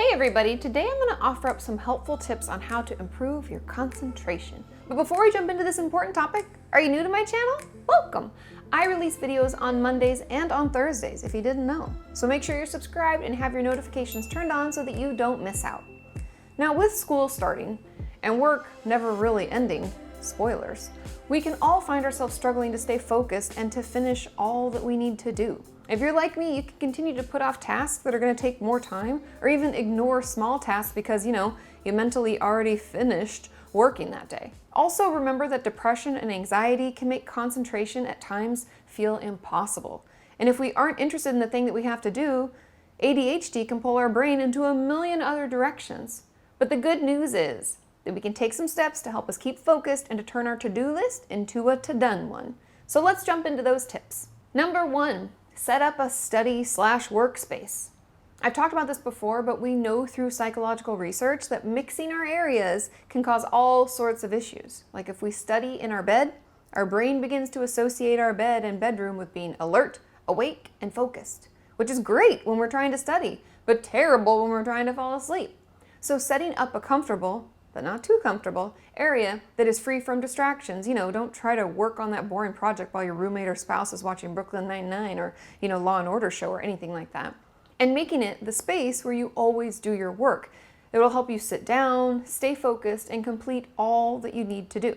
Hey everybody, today I'm going to offer up some helpful tips on how to improve your concentration. But before we jump into this important topic, are you new to my channel? Welcome! I release videos on Mondays and on Thursdays if you didn't know. So make sure you're subscribed and have your notifications turned on so that you don't miss out. Now with school starting and work never really ending, spoilers, we can all find ourselves struggling to stay focused and to finish all that we need to do. If you're like me, you can continue to put off tasks that are going to take more time or even ignore small tasks because, you mentally already finished working that day. Also remember that depression and anxiety can make concentration at times feel impossible. And if we aren't interested in the thing that we have to do, ADHD can pull our brain into a million other directions. But the good news is that we can take some steps to help us keep focused and to turn our to-do list into a to-done one. So let's jump into those tips. Number 1. Set up a study/workspace. I've talked about this before, but we know through psychological research that mixing our areas can cause all sorts of issues. Like if we study in our bed, our brain begins to associate our bed and bedroom with being alert, awake, and focused, which is great when we're trying to study, but terrible when we're trying to fall asleep. So setting up a comfortable, but not too comfortable, area that is free from distractions. Don't try to work on that boring project while your roommate or spouse is watching Brooklyn Nine-Nine or, Law and Order show or anything like that. And making it the space where you always do your work. It will help you sit down, stay focused, and complete all that you need to do.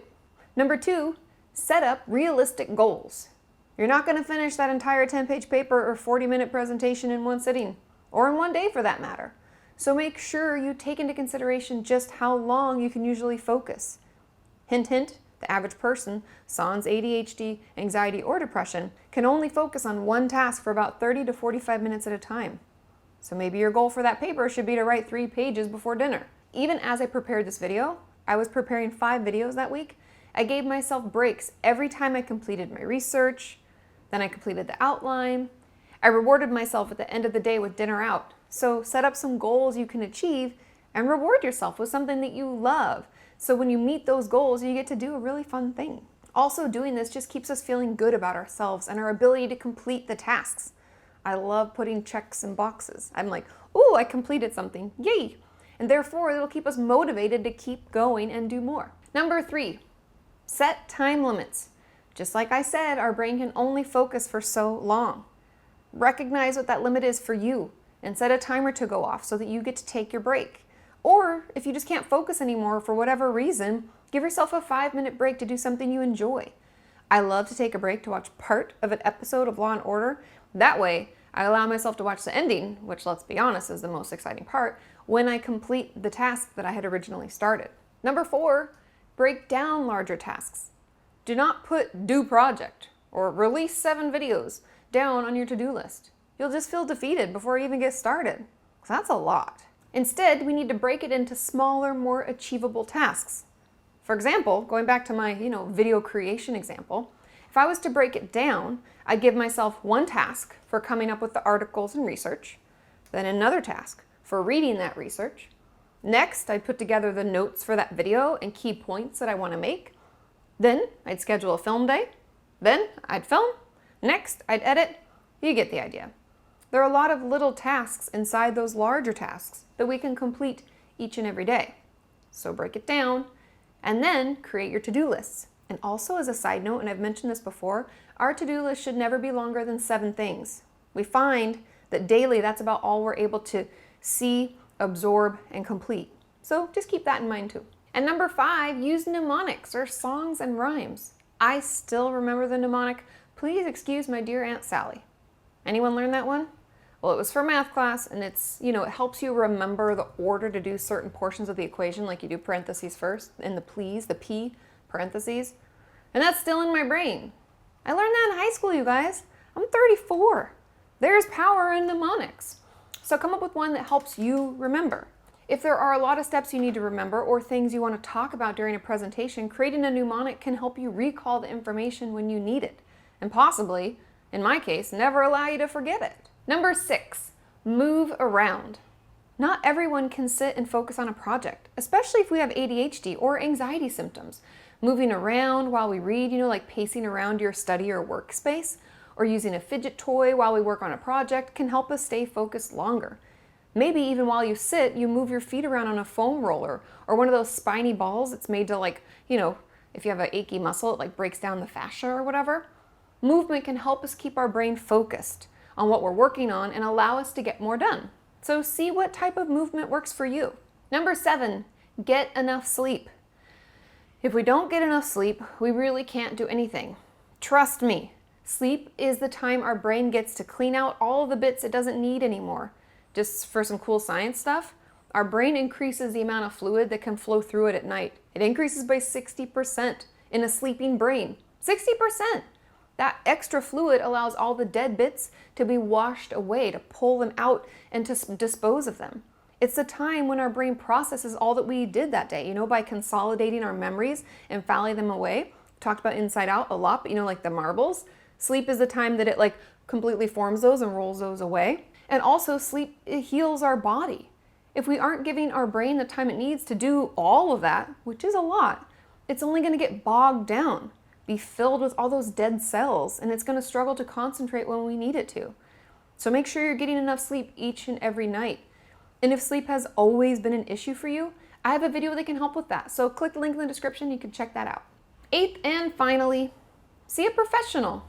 Number 2, set up realistic goals. You're not going to finish that entire 10-page paper or 40-minute presentation in one sitting, or in one day for that matter. So make sure you take into consideration just how long you can usually focus. Hint, hint, the average person, sans ADHD, anxiety, or depression, can only focus on one task for about 30 to 45 minutes at a time. So maybe your goal for that paper should be to write 3 pages before dinner. Even as I prepared this video, I was preparing 5 videos that week. I gave myself breaks every time I completed my research, then I completed the outline. I rewarded myself at the end of the day with dinner out. So set up some goals you can achieve and reward yourself with something that you love. So when you meet those goals, you get to do a really fun thing. Also, doing this just keeps us feeling good about ourselves and our ability to complete the tasks. I love putting checks in boxes. I'm like, ooh, I completed something, yay! And therefore, it'll keep us motivated to keep going and do more. Number 3, set time limits. Just like I said, our brain can only focus for so long. Recognize what that limit is for you and set a timer to go off so that you get to take your break. Or if you just can't focus anymore for whatever reason, give yourself a 5-minute break to do something you enjoy. I love to take a break to watch part of an episode of Law and Order. That way, I allow myself to watch the ending, which let's be honest is the most exciting part, when I complete the task that I had originally started. Number 4, break down larger tasks. Do not put due project or release 7 videos down on your to-do list. You'll just feel defeated before you even get started. That's a lot. Instead, we need to break it into smaller, more achievable tasks. For example, going back to my, video creation example, if I was to break it down, I'd give myself one task for coming up with the articles and research, then another task for reading that research. Next, I'd put together the notes for that video and key points that I want to make. Then I'd schedule a film day. Then I'd film. Next, I'd edit. You get the idea. There are a lot of little tasks inside those larger tasks that we can complete each and every day. So break it down and then create your to-do lists. And also as a side note, and I've mentioned this before, our to-do list should never be longer than 7 things. We find that daily that's about all we're able to see, absorb, and complete. So just keep that in mind too. And number 5, use mnemonics or songs and rhymes. I still remember the mnemonic, "Please excuse my dear Aunt Sally." Anyone learn that one? Well, it was for math class, and it's, it helps you remember the order to do certain portions of the equation, like you do parentheses first, and the please, the P, parentheses. And that's still in my brain. I learned that in high school, you guys. I'm 34. There's power in mnemonics. So come up with one that helps you remember. If there are a lot of steps you need to remember or things you want to talk about during a presentation, creating a mnemonic can help you recall the information when you need it. And possibly, in my case, never allow you to forget it. Number 6, move around. Not everyone can sit and focus on a project, especially if we have ADHD or anxiety symptoms. Moving around while we read, like pacing around your study or workspace, or using a fidget toy while we work on a project can help us stay focused longer. Maybe even while you sit, you move your feet around on a foam roller or one of those spiny balls that's made to, like, if you have an achy muscle, it like breaks down the fascia or whatever. Movement can help us keep our brain focused on what we're working on and allow us to get more done. So see what type of movement works for you. Number 7, get enough sleep. If we don't get enough sleep, we really can't do anything. Trust me, sleep is the time our brain gets to clean out all of the bits it doesn't need anymore. Just for some cool science stuff, our brain increases the amount of fluid that can flow through it at night. It increases by 60% in a sleeping brain. 60%! That extra fluid allows all the dead bits to be washed away, to pull them out and to dispose of them. It's the time when our brain processes all that we did that day, by consolidating our memories and filing them away. Talked about Inside Out a lot, but like the marbles. Sleep is the time that it completely forms those and rolls those away. And also sleep, it heals our body. If we aren't giving our brain the time it needs to do all of that, which is a lot, it's only going to get bogged down, be filled with all those dead cells, and it's going to struggle to concentrate when we need it to. So make sure you're getting enough sleep each and every night. And if sleep has always been an issue for you, I have a video that can help with that. So click the link in the description, you can check that out. 8th and finally, see a professional.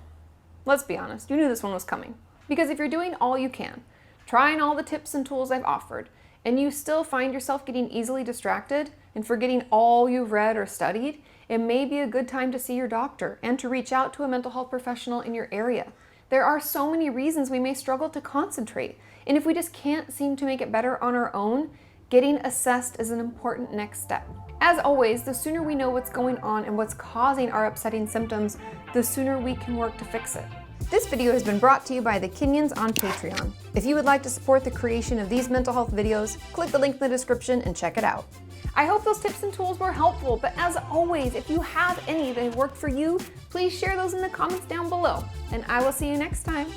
Let's be honest, you knew this one was coming. Because if you're doing all you can, trying all the tips and tools I've offered, and you still find yourself getting easily distracted and forgetting all you've read or studied, it may be a good time to see your doctor and to reach out to a mental health professional in your area. There are so many reasons we may struggle to concentrate, and if we just can't seem to make it better on our own, getting assessed is an important next step. As always, the sooner we know what's going on and what's causing our upsetting symptoms, the sooner we can work to fix it. This video has been brought to you by the Kenyans on Patreon. If you would like to support the creation of these mental health videos, click the link in the description and check it out. I hope those tips and tools were helpful, but as always, if you have any that have worked for you, please share those in the comments down below, and I will see you next time.